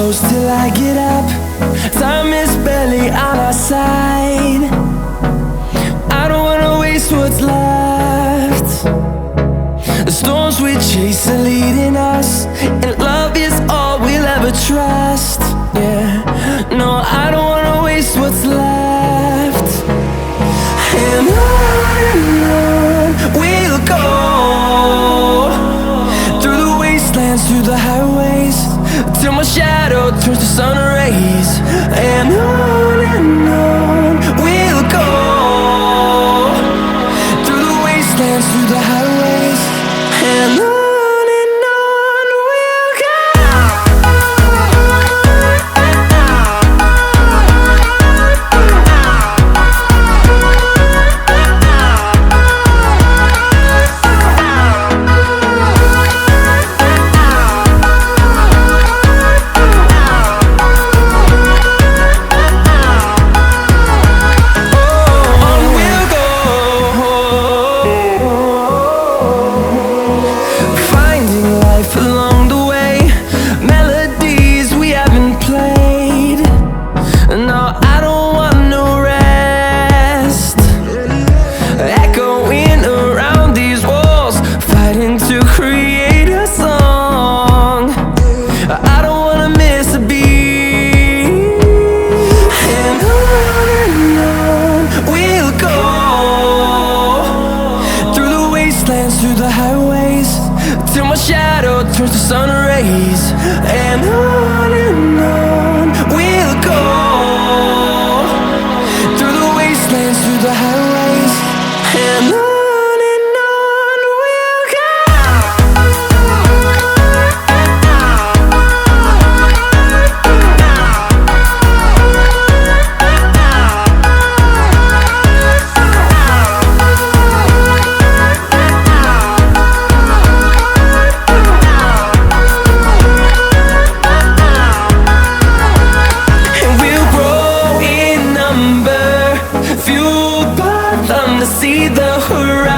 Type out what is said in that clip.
close till I get up. Time is barely on our side. I don't wanna waste what's left. The storms we chase are leading us, and love is all we'll ever trust. Yeah, no, I don't wanna waste what's left. And on we'll go, through the wastelands, through the highways, till my shadow turns to sun rays. And on we'll go, through the wastelands, through the highways, and on. Through the highways, till my shadow turns to sun rays. And on we'll go, through the wastelands, through the highways, and on. See the horizon.